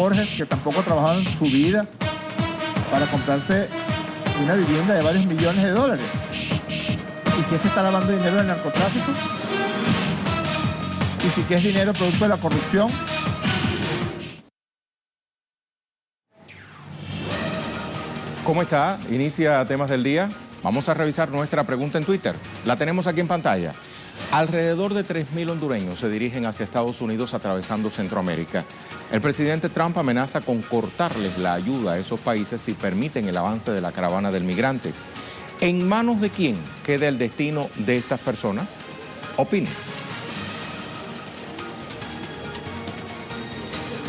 Borges, que tampoco ha trabajado en su vida para comprarse una vivienda de varios millones de dólares. Y si es que está lavando dinero del narcotráfico, y si que es dinero producto de la corrupción. ¿Cómo está? Inicia Temas del Día. Vamos a revisar nuestra pregunta en Twitter. La tenemos aquí en pantalla. Alrededor de 3.000 hondureños se dirigen hacia Estados Unidos atravesando Centroamérica. El presidente Trump amenaza con cortarles la ayuda a esos países si permiten el avance de la caravana del migrante. ¿En manos de quién queda el destino de estas personas? Opinen.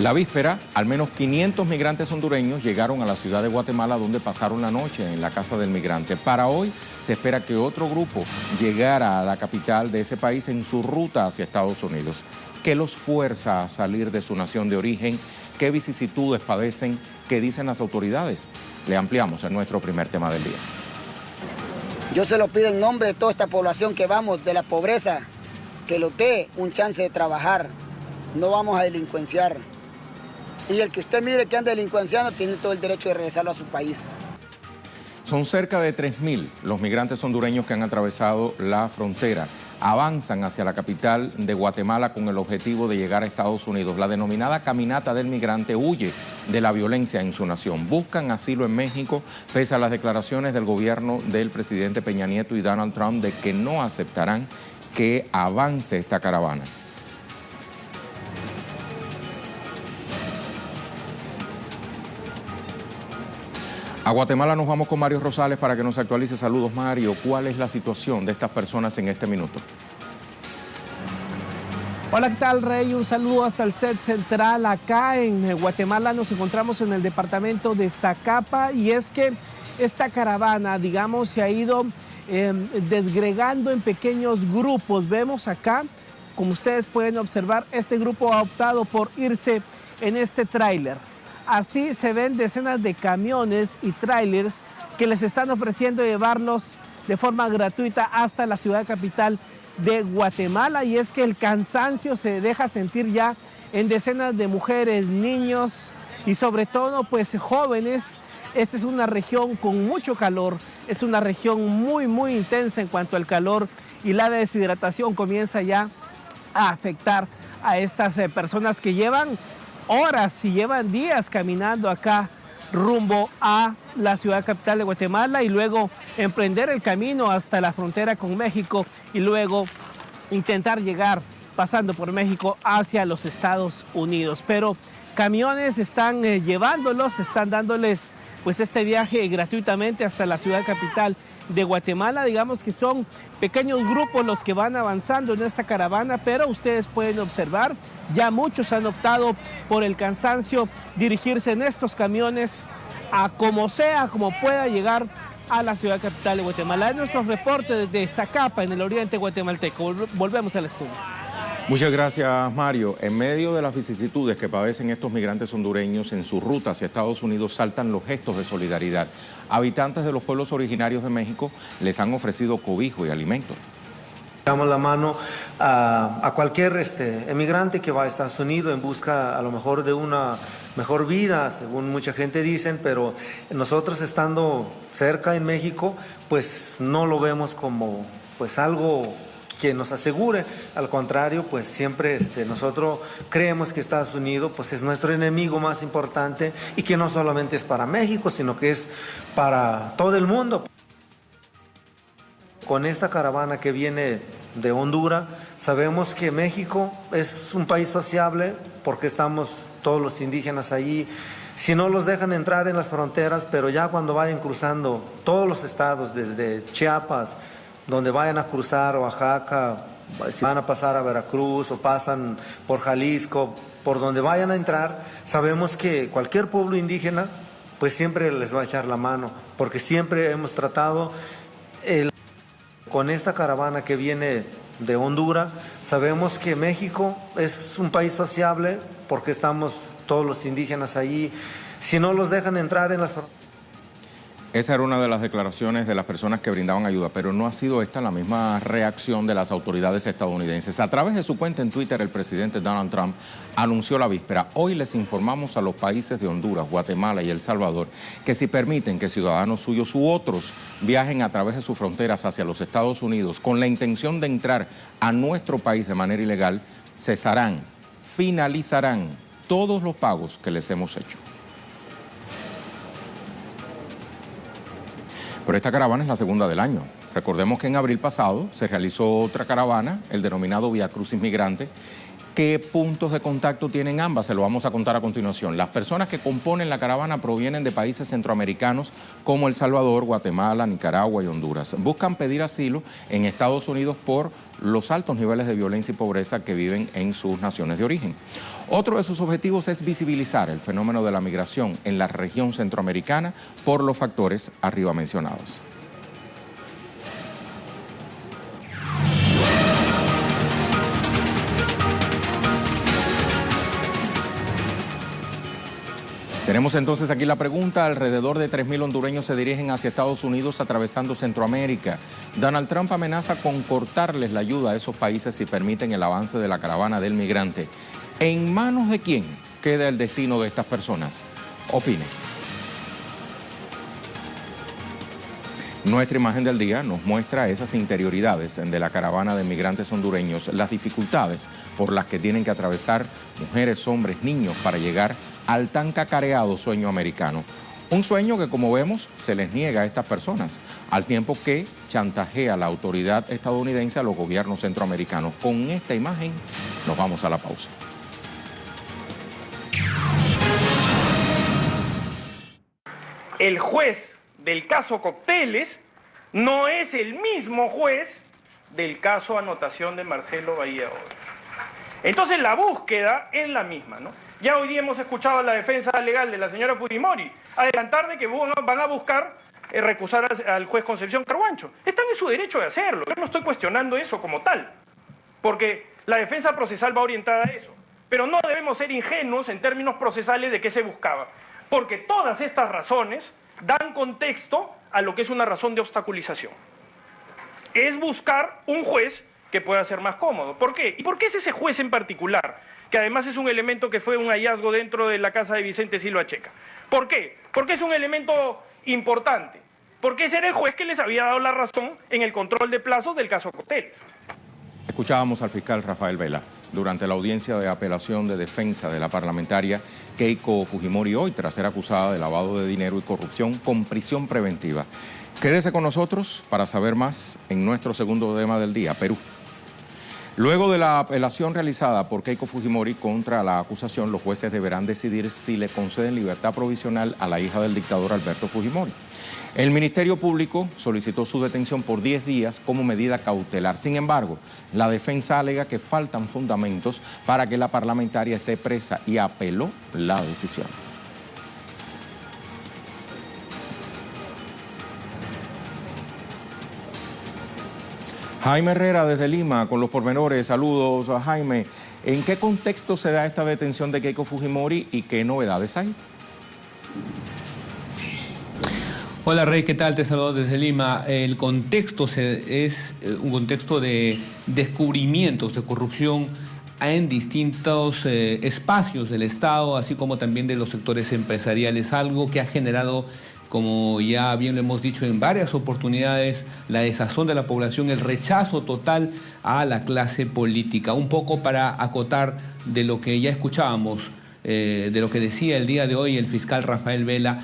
La víspera, al menos 500 migrantes hondureños llegaron a la ciudad de Guatemala, donde pasaron la noche en la casa del migrante. Para hoy se espera que otro grupo llegara a la capital de ese país en su ruta hacia Estados Unidos. ¿Qué los fuerza a salir de su nación de origen? ¿Qué vicisitudes padecen? ¿Qué dicen las autoridades? Le ampliamos en nuestro primer tema del día. Yo se lo pido en nombre de toda esta población que vamos de la pobreza, que lo dé un chance de trabajar. No vamos a delincuenciar. Y el que usted mire que anda delincuenciando tiene todo el derecho de regresarlo a su país. Son cerca de 3.000 los migrantes hondureños que han atravesado la frontera. Avanzan hacia la capital de Guatemala con el objetivo de llegar a Estados Unidos. La denominada caminata del migrante huye de la violencia en su nación. Buscan asilo en México, pese a las declaraciones del gobierno del presidente Peña Nieto y Donald Trump de que no aceptarán que avance esta caravana. A Guatemala nos vamos con Mario Rosales para que nos actualice. Saludos, Mario. ¿Cuál es la situación de estas personas en este minuto? Hola, ¿qué tal, Rey? Un saludo hasta el set central. Acá en Guatemala nos encontramos en el departamento de Zacapa y es que esta caravana, digamos, se ha ido desgregando en pequeños grupos. Vemos acá, como ustedes pueden observar, este grupo ha optado por irse en este tráiler. Así se ven decenas de camiones y tráilers que les están ofreciendo llevarlos de forma gratuita hasta la ciudad capital de Guatemala. Y es que el cansancio se deja sentir ya en decenas de mujeres, niños y sobre todo pues jóvenes. Esta es una región con mucho calor, es una región muy intensa en cuanto al calor y la deshidratación comienza ya a afectar a estas personas que llevan horas y llevan días caminando acá rumbo a la ciudad capital de Guatemala y luego emprender el camino hasta la frontera con México y luego intentar llegar pasando por México hacia los Estados Unidos. Pero camiones están llevándolos, están dándoles pues este viaje gratuitamente hasta la ciudad capital de Guatemala. Digamos que son pequeños grupos los que van avanzando en esta caravana, pero ustedes pueden observar, ya muchos han optado por el cansancio, dirigirse en estos camiones a como sea, como pueda llegar a la ciudad capital de Guatemala. Es nuestro reporte desde Zacapa, en el oriente guatemalteco. Volvemos al estudio. Muchas gracias, Mario. En medio de las vicisitudes que padecen estos migrantes hondureños en su ruta hacia Estados Unidos, saltan los gestos de solidaridad. Habitantes de los pueblos originarios de México les han ofrecido cobijo y alimento. Damos la mano a cualquier emigrante que va a Estados Unidos en busca a lo mejor de una mejor vida, según mucha gente dicen, pero nosotros estando cerca en México, pues no lo vemos como pues algo que nos asegure. Al contrario, pues siempre nosotros creemos que Estados Unidos pues es nuestro enemigo más importante y que no solamente es para México, sino que es para todo el mundo. Con esta caravana que viene de Honduras, sabemos que México es un país sociable porque estamos todos los indígenas allí. Si no los dejan entrar en las fronteras, pero ya cuando vayan cruzando todos los estados, desde Chiapas, donde vayan a cruzar Oaxaca, si van a pasar a Veracruz o pasan por Jalisco, por donde vayan a entrar, sabemos que cualquier pueblo indígena pues siempre les va a echar la mano, porque siempre hemos tratado con esta caravana que viene de Honduras, sabemos que México es un país sociable porque estamos todos los indígenas allí. Si no los dejan entrar en las fronteras. Esa era una de las declaraciones de las personas que brindaban ayuda, pero no ha sido esta la misma reacción de las autoridades estadounidenses. A través de su cuenta en Twitter, el presidente Donald Trump anunció la víspera: hoy les informamos a los países de Honduras, Guatemala y El Salvador que si permiten que ciudadanos suyos u otros viajen a través de sus fronteras hacia los Estados Unidos con la intención de entrar a nuestro país de manera ilegal, finalizarán todos los pagos que les hemos hecho. Pero esta caravana es la segunda del año. Recordemos que en abril pasado se realizó otra caravana, el denominado Vía Crucis Migrante. ¿Qué puntos de contacto tienen ambas? Se lo vamos a contar a continuación. Las personas que componen la caravana provienen de países centroamericanos como El Salvador, Guatemala, Nicaragua y Honduras. Buscan pedir asilo en Estados Unidos por los altos niveles de violencia y pobreza que viven en sus naciones de origen. Otro de sus objetivos es visibilizar el fenómeno de la migración en la región centroamericana por los factores arriba mencionados. Tenemos entonces aquí la pregunta: alrededor de 3.000 hondureños se dirigen hacia Estados Unidos atravesando Centroamérica. Donald Trump amenaza con cortarles la ayuda a esos países si permiten el avance de la caravana del migrante. ¿En manos de quién queda el destino de estas personas? Opine. Nuestra imagen del día nos muestra esas interioridades de la caravana de migrantes hondureños, las dificultades por las que tienen que atravesar mujeres, hombres, niños para llegar al tan cacareado sueño americano. Un sueño que, como vemos, se les niega a estas personas, al tiempo que chantajea la autoridad estadounidense a los gobiernos centroamericanos. Con esta imagen nos vamos a la pausa. El juez del caso Cócteles no es el mismo juez del caso Anotación de Marcelo Bahía Oro. Entonces la búsqueda es la misma, ¿no? Ya hoy día hemos escuchado a la defensa legal de la señora Fujimori adelantar de que van a buscar recusar al juez Concepción Carhuancho. Están en su derecho de hacerlo. Yo no estoy cuestionando eso como tal, porque la defensa procesal va orientada a eso. Pero no debemos ser ingenuos en términos procesales de qué se buscaba, porque todas estas razones dan contexto a lo que es una razón de obstaculización. Es buscar un juez que pueda ser más cómodo. ¿Por qué? ¿Y por qué es ese juez en particular? Que además es un elemento que fue un hallazgo dentro de la casa de Vicente Silva Checa. ¿Por qué? Porque es un elemento importante. Porque ese era el juez que les había dado la razón en el control de plazos del caso Cócteles. Escuchábamos al fiscal Rafael Vela durante la audiencia de apelación de defensa de la parlamentaria Keiko Fujimori, hoy tras ser acusada de lavado de dinero y corrupción con prisión preventiva. Quédese con nosotros para saber más en nuestro segundo tema del día, Perú. Luego de la apelación realizada por Keiko Fujimori contra la acusación, los jueces deberán decidir si le conceden libertad provisional a la hija del dictador Alberto Fujimori. El Ministerio Público solicitó su detención por 10 días como medida cautelar. Sin embargo, la defensa alega que faltan fundamentos para que la parlamentaria esté presa y apeló la decisión. Jaime Herrera desde Lima con los pormenores. Saludos a Jaime. ¿En qué contexto se da esta detención de Keiko Fujimori y qué novedades hay? Hola Rey, ¿qué tal? Te saludo desde Lima. El contexto es un contexto de descubrimientos de corrupción en distintos espacios del Estado, así como también de los sectores empresariales, algo que ha generado, como ya bien lo hemos dicho en varias oportunidades, la desazón de la población, el rechazo total a la clase política. Un poco para acotar de lo que ya escuchábamos, de lo que decía el día de hoy el fiscal Rafael Vela,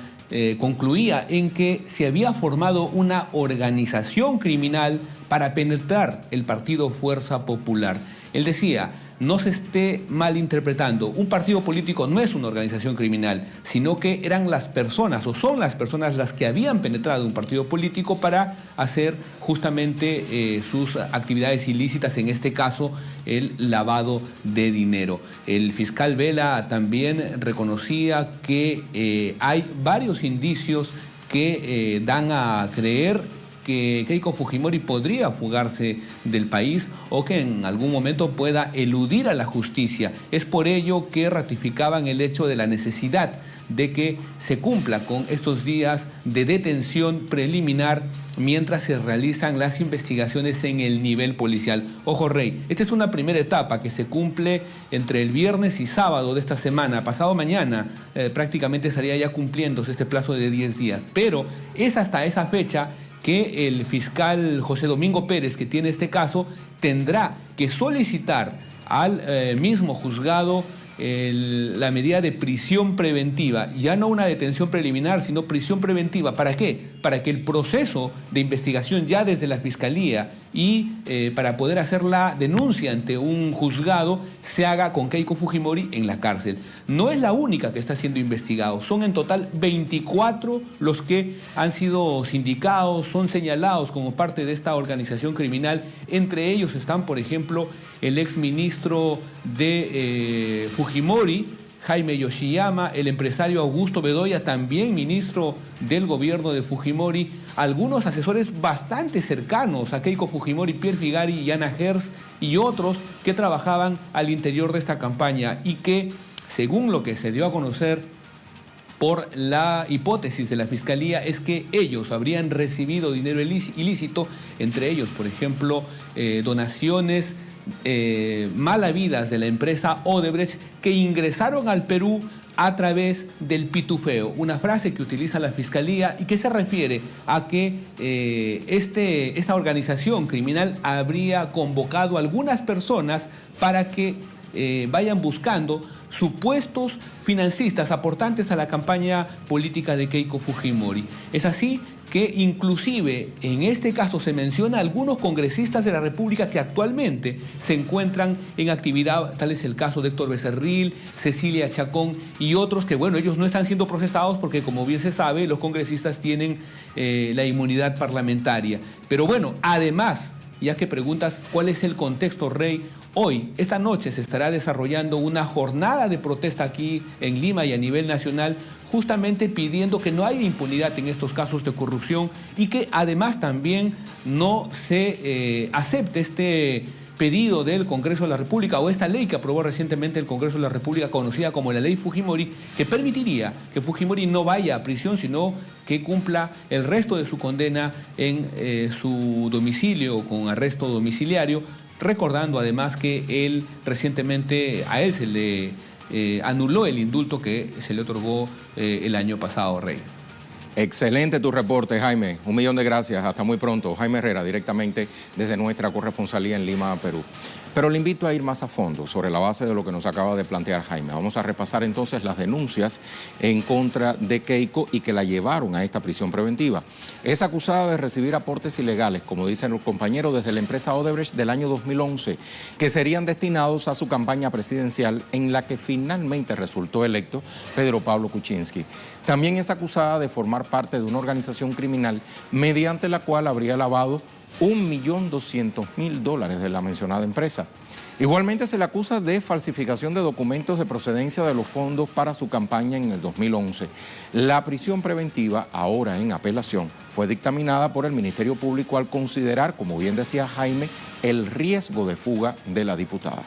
concluía en que se había formado una organización criminal para penetrar el partido Fuerza Popular. Él decía: no se esté malinterpretando, un partido político no es una organización criminal, sino que eran las personas, o son las personas las que habían penetrado un partido político para hacer justamente sus actividades ilícitas, en este caso el lavado de dinero. El fiscal Vela también reconocía que hay varios indicios que dan a creer que Keiko Fujimori podría fugarse del país o que en algún momento pueda eludir a la justicia. Es por ello que ratificaban el hecho de la necesidad de que se cumpla con estos días de detención preliminar mientras se realizan las investigaciones en el nivel policial. Ojo, Rey, esta es una primera etapa que se cumple entre el viernes y sábado de esta semana. Pasado mañana prácticamente estaría ya cumpliéndose este plazo de 10 días, pero es hasta esa fecha que el fiscal José Domingo Pérez, que tiene este caso, tendrá que solicitar al mismo juzgado la medida de prisión preventiva, ya no una detención preliminar, sino prisión preventiva. ¿Para qué? Para que el proceso de investigación ya desde la Fiscalía y para poder hacer la denuncia ante un juzgado se haga con Keiko Fujimori en la cárcel. No es la única que está siendo investigado, son en total 24 los que han sido sindicados, son señalados como parte de esta organización criminal. Entre ellos están, por ejemplo, el exministro de Fujimori, Jaime Yoshiyama, el empresario Augusto Bedoya, también ministro del gobierno de Fujimori, algunos asesores bastante cercanos a Keiko Fujimori, Pierre Figari y Ana Hertz, y otros que trabajaban al interior de esta campaña y que, según lo que se dio a conocer por la hipótesis de la Fiscalía, es que ellos habrían recibido dinero ilícito, entre ellos, por ejemplo, donaciones mal habidas de la empresa Odebrecht, que ingresaron al Perú a través del pitufeo, una frase que utiliza la Fiscalía y que se refiere a que esta organización criminal habría convocado a algunas personas para que vayan buscando supuestos financistas aportantes a la campaña política de Keiko Fujimori. Es así que inclusive en este caso se menciona a algunos congresistas de la República que actualmente se encuentran en actividad, tal es el caso de Héctor Becerril, Cecilia Chacón y otros que, bueno, ellos no están siendo procesados porque, como bien se sabe, los congresistas tienen la inmunidad parlamentaria. Pero bueno, además, ya que preguntas cuál es el contexto, Rey, hoy, esta noche, se estará desarrollando una jornada de protesta aquí en Lima y a nivel nacional, justamente pidiendo que no haya impunidad en estos casos de corrupción y que además también no se acepte este pedido del Congreso de la República o esta ley que aprobó recientemente el Congreso de la República, conocida como la Ley Fujimori, que permitiría que Fujimori no vaya a prisión, sino que cumpla el resto de su condena en su domicilio con arresto domiciliario, recordando además que él recientemente, a él se le anuló el indulto que se le otorgó el año pasado, Rey. Excelente tu reporte, Jaime. 1.000.000 de gracias. Hasta muy pronto. Jaime Herrera, directamente desde nuestra corresponsalía en Lima, Perú. Pero le invito a ir más a fondo sobre la base de lo que nos acaba de plantear Jaime. Vamos a repasar entonces las denuncias en contra de Keiko y que la llevaron a esta prisión preventiva. Es acusada de recibir aportes ilegales, como dicen los compañeros, desde la empresa Odebrecht del año 2011, que serían destinados a su campaña presidencial en la que finalmente resultó electo Pedro Pablo Kuczynski. También es acusada de formar parte de una organización criminal mediante la cual habría lavado $1.200.000 de la mencionada empresa. Igualmente se le acusa de falsificación de documentos de procedencia de los fondos para su campaña en el 2011. La prisión preventiva, ahora en apelación, fue dictaminada por el Ministerio Público al considerar, como bien decía Jaime, el riesgo de fuga de la diputada.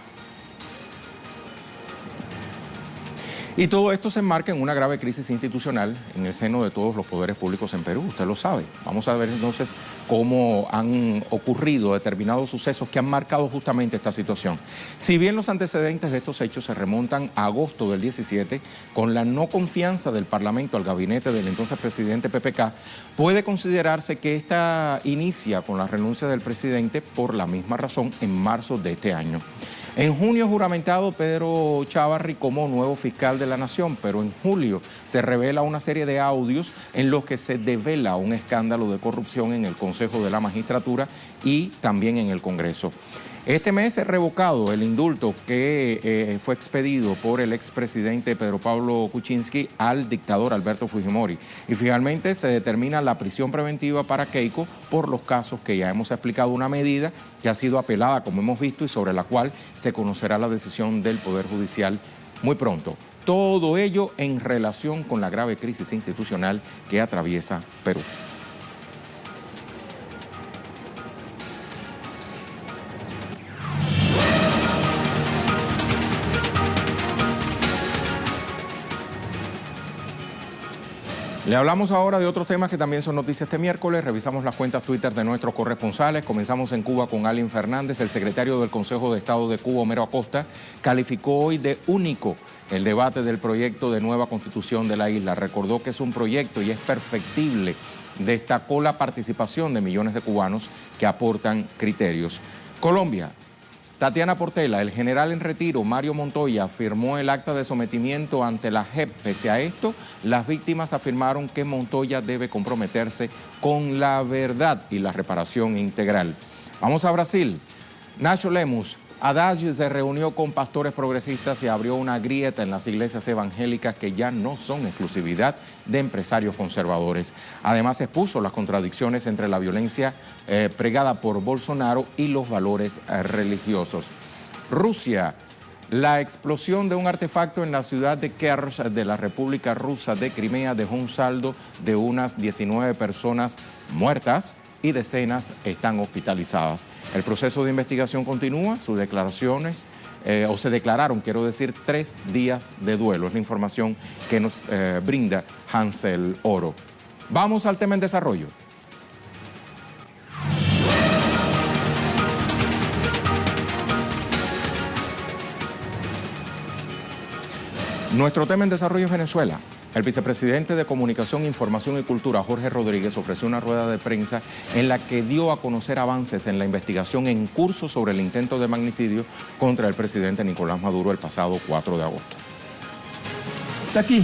Y todo esto se enmarca en una grave crisis institucional en el seno de todos los poderes públicos en Perú, usted lo sabe. Vamos a ver entonces cómo han ocurrido determinados sucesos que han marcado justamente esta situación. Si bien los antecedentes de estos hechos se remontan a agosto del 17, con la no confianza del Parlamento al gabinete del entonces presidente PPK, puede considerarse que esta inicia con la renuncia del presidente por la misma razón en marzo de este año. En junio juramentado Pedro Chávarri como nuevo fiscal de la Nación, pero en julio se revela una serie de audios en los que se devela un escándalo de corrupción en el Consejo de la Magistratura y también en el Congreso. Este mes es revocado el indulto que fue expedido por el expresidente Pedro Pablo Kuczynski al dictador Alberto Fujimori. Y finalmente se determina la prisión preventiva para Keiko por los casos que ya hemos explicado, una medida que ha sido apelada, como hemos visto, y sobre la cual se conocerá la decisión del Poder Judicial muy pronto. Todo ello en relación con la grave crisis institucional que atraviesa Perú. Le hablamos ahora de otros temas que también son noticias este miércoles. Revisamos las cuentas Twitter de nuestros corresponsales. Comenzamos en Cuba con Allen Fernández. El secretario del Consejo de Estado de Cuba, Homero Acosta, calificó hoy de único el debate del proyecto de nueva constitución de la isla. Recordó que es un proyecto y es perfectible. Destacó la participación de millones de cubanos que aportan criterios. Colombia. Tatiana Portela, el general en retiro, Mario Montoya, firmó el acta de sometimiento ante la JEP. Pese a esto, las víctimas afirmaron que Montoya debe comprometerse con la verdad y la reparación integral. Vamos a Brasil. Nacho Lemus, Haddad se reunió con pastores progresistas y abrió una grieta en las iglesias evangélicas que ya no son exclusividad de empresarios conservadores. Además, expuso las contradicciones entre la violencia pregada por Bolsonaro y los valores religiosos. Rusia. La explosión de un artefacto en la ciudad de Kerch de la República Rusa de Crimea dejó un saldo de unas 19 personas muertas y decenas están hospitalizadas. El proceso de investigación continúa, se declararon, 3 días de duelo. Es la información que nos brinda Hansel Oro. Vamos al tema en desarrollo. Nuestro tema en desarrollo es Venezuela. El vicepresidente de Comunicación, Información y Cultura, Jorge Rodríguez, ofreció una rueda de prensa en la que dio a conocer avances en la investigación en curso sobre el intento de magnicidio contra el presidente Nicolás Maduro el pasado 4 de agosto. Está aquí,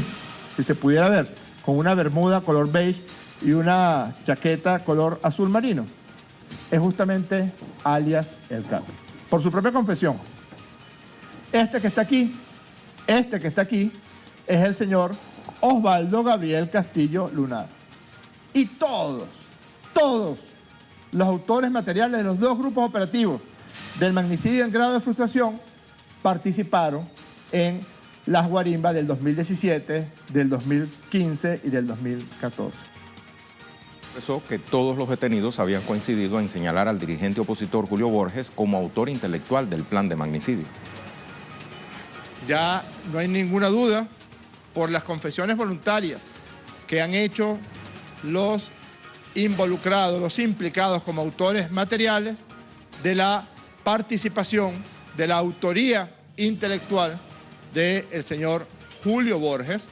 si se pudiera ver, con una bermuda color beige y una chaqueta color azul marino. Es justamente alias El Capo. Por su propia confesión, este que está aquí es el señor Osvaldo Gabriel Castillo Lunar. Y todos los autores materiales de los dos grupos operativos del magnicidio en grado de frustración participaron en las guarimbas del 2017, del 2015 y del 2014. Expresó que todos los detenidos habían coincidido en señalar al dirigente opositor Julio Borges como autor intelectual del plan de magnicidio. Ya no hay ninguna duda por las confesiones voluntarias que han hecho los involucrados, los implicados como autores materiales de la participación, de la autoría intelectual del señor Julio Borges,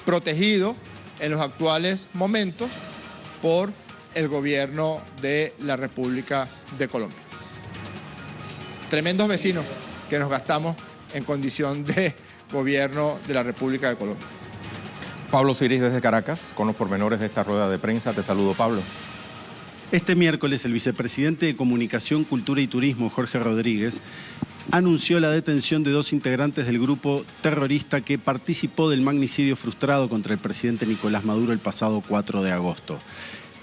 protegido en los actuales momentos por el gobierno de la República de Colombia. Tremendos vecinos que nos gastamos en condición de gobierno de la República de Colombia. Pablo Siris desde Caracas, con los pormenores de esta rueda de prensa. Te saludo, Pablo. Este miércoles el vicepresidente de Comunicación, Cultura y Turismo, Jorge Rodríguez, anunció la detención de 2 integrantes del grupo terrorista que participó del magnicidio frustrado contra el presidente Nicolás Maduro el pasado 4 de agosto.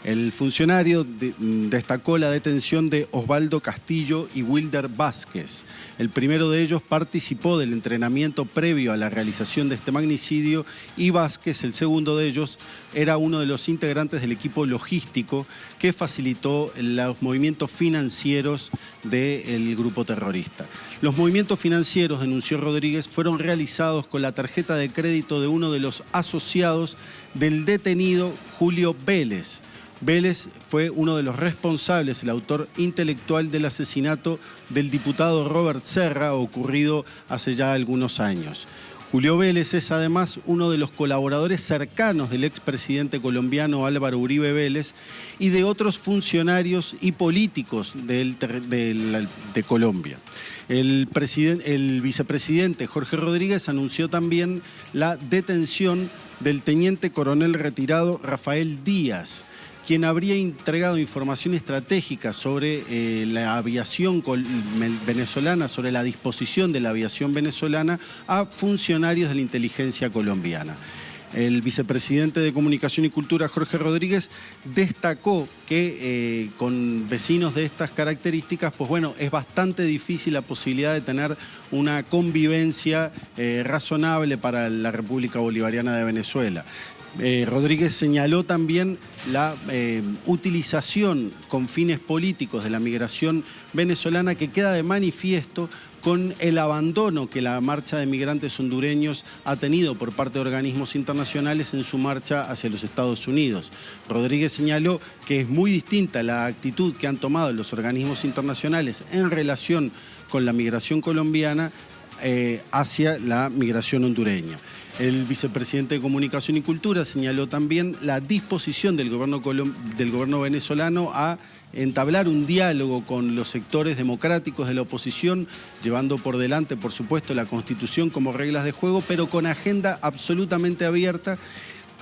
El funcionario destacó la detención de Osvaldo Castillo y Wilder Vázquez. El primero de ellos participó del entrenamiento previo a la realización de este magnicidio y Vázquez, el segundo de ellos, era uno de los integrantes del equipo logístico que facilitó los movimientos financieros del grupo terrorista. Los movimientos financieros, denunció Rodríguez, fueron realizados con la tarjeta de crédito de uno de los asociados del detenido Julio Vélez. Vélez fue uno de los responsables, el autor intelectual del asesinato del diputado Robert Serra, ocurrido hace ya algunos años. Julio Vélez es además uno de los colaboradores cercanos del expresidente colombiano Álvaro Uribe Vélez y de otros funcionarios y políticos de Colombia. El vicepresidente Jorge Rodríguez anunció también la detención del teniente coronel retirado Rafael Díaz, quien habría entregado información estratégica sobre la aviación venezolana, sobre la disposición de la aviación venezolana a funcionarios de la inteligencia colombiana. El vicepresidente de Comunicación y Cultura, Jorge Rodríguez, destacó que con vecinos de estas características, pues bueno, es bastante difícil la posibilidad de tener una convivencia razonable para la República Bolivariana de Venezuela. Rodríguez señaló también la utilización con fines políticos de la migración venezolana que queda de manifiesto con el abandono que la marcha de migrantes hondureños ha tenido por parte de organismos internacionales en su marcha hacia los Estados Unidos. Rodríguez señaló que es muy distinta la actitud que han tomado los organismos internacionales en relación con la migración colombiana hacia la migración hondureña. El vicepresidente de Comunicación y Cultura señaló también la disposición del gobierno venezolano a entablar un diálogo con los sectores democráticos de la oposición, llevando por delante, por supuesto, la Constitución como reglas de juego, pero con agenda absolutamente abierta,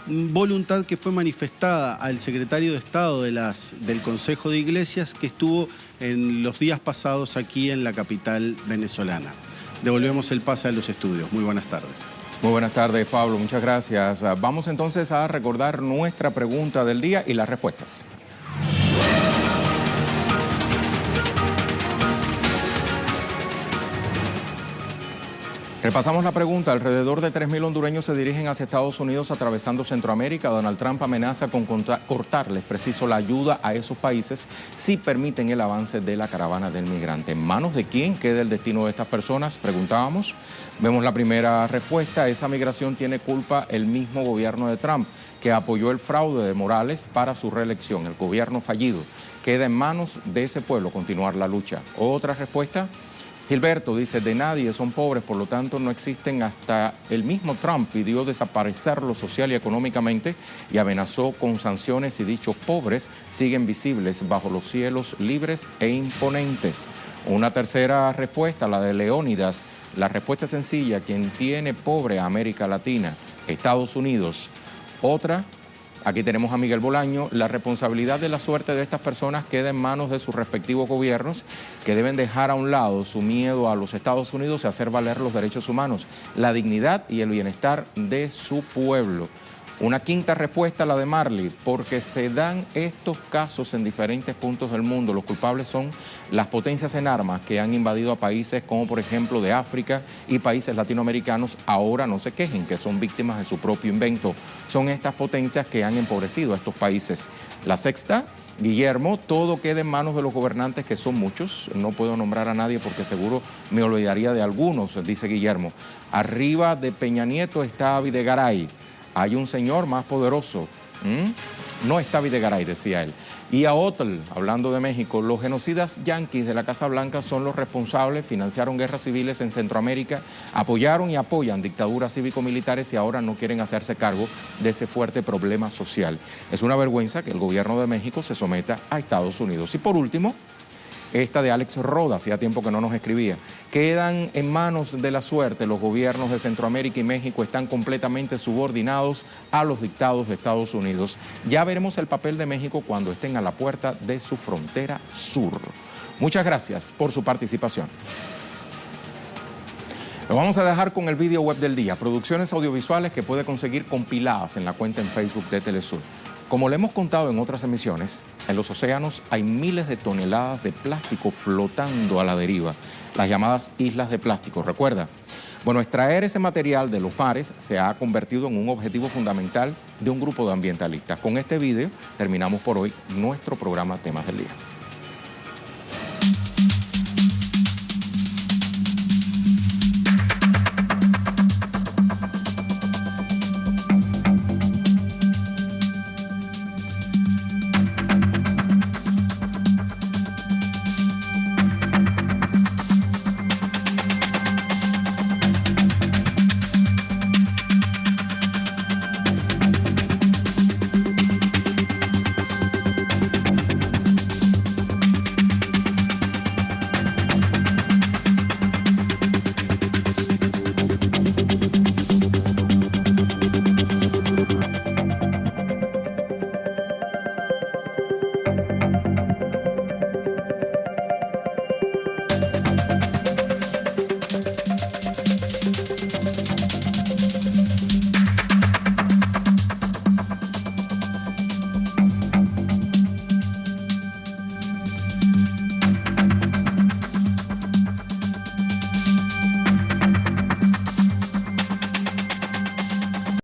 voluntad que fue manifestada al secretario de Estado del Consejo de Iglesias, que estuvo en los días pasados aquí en la capital venezolana. Devolvemos el pase a los estudios. Muy buenas tardes. Muy buenas tardes, Pablo. Muchas gracias. Vamos entonces a recordar nuestra pregunta del día y las respuestas. Repasamos la pregunta. Alrededor de 3.000 hondureños se dirigen hacia Estados Unidos atravesando Centroamérica. Donald Trump amenaza con cortarles preciso la ayuda a esos países si permiten el avance de la caravana del migrante. ¿En manos de quién queda el destino de estas personas? Preguntábamos. Vemos la primera respuesta. Esa migración tiene culpa el mismo gobierno de Trump, que apoyó el fraude de Morales para su reelección. El gobierno fallido. Queda en manos de ese pueblo continuar la lucha. Otra respuesta. Gilberto dice, de nadie, son pobres, por lo tanto no existen. Hasta el mismo Trump pidió desaparecerlo social y económicamente y amenazó con sanciones y dichos pobres siguen visibles bajo los cielos libres e imponentes. Una tercera respuesta, la de Leónidas. La respuesta es sencilla, quien tiene pobre a América Latina, Estados Unidos. Otra, aquí tenemos a Miguel Bolaño, la responsabilidad de la suerte de estas personas queda en manos de sus respectivos gobiernos, que deben dejar a un lado su miedo a los Estados Unidos y hacer valer los derechos humanos, la dignidad y el bienestar de su pueblo. Una quinta respuesta, la de Marley, porque se dan estos casos en diferentes puntos del mundo. Los culpables son las potencias en armas que han invadido a países como por ejemplo de África y países latinoamericanos. Ahora no se quejen, que son víctimas de su propio invento. Son estas potencias que han empobrecido a estos países. La sexta, Guillermo, todo queda en manos de los gobernantes, que son muchos. No puedo nombrar a nadie porque seguro me olvidaría de algunos, dice Guillermo. Arriba de Peña Nieto está Videgaray. Hay un señor más poderoso. No está Videgaray, decía él. Y a Otl, hablando de México, los genocidas yanquis de la Casa Blanca son los responsables, financiaron guerras civiles en Centroamérica, apoyaron y apoyan dictaduras cívico-militares y ahora no quieren hacerse cargo de ese fuerte problema social. Es una vergüenza que el gobierno de México se someta a Estados Unidos. Y por último, esta de Alex Roda, hacía tiempo que no nos escribía. Quedan en manos de la suerte. Los gobiernos de Centroamérica y México están completamente subordinados a los dictados de Estados Unidos. Ya veremos el papel de México cuando estén a la puerta de su frontera sur. Muchas gracias por su participación. Lo vamos a dejar con el video web del día, producciones audiovisuales que puede conseguir compiladas en la cuenta en Facebook de Telesur. Como le hemos contado en otras emisiones, en los océanos hay miles de toneladas de plástico flotando a la deriva, las llamadas islas de plástico, ¿recuerda? Bueno, extraer ese material de los mares se ha convertido en un objetivo fundamental de un grupo de ambientalistas. Con este video terminamos por hoy nuestro programa Temas del Día.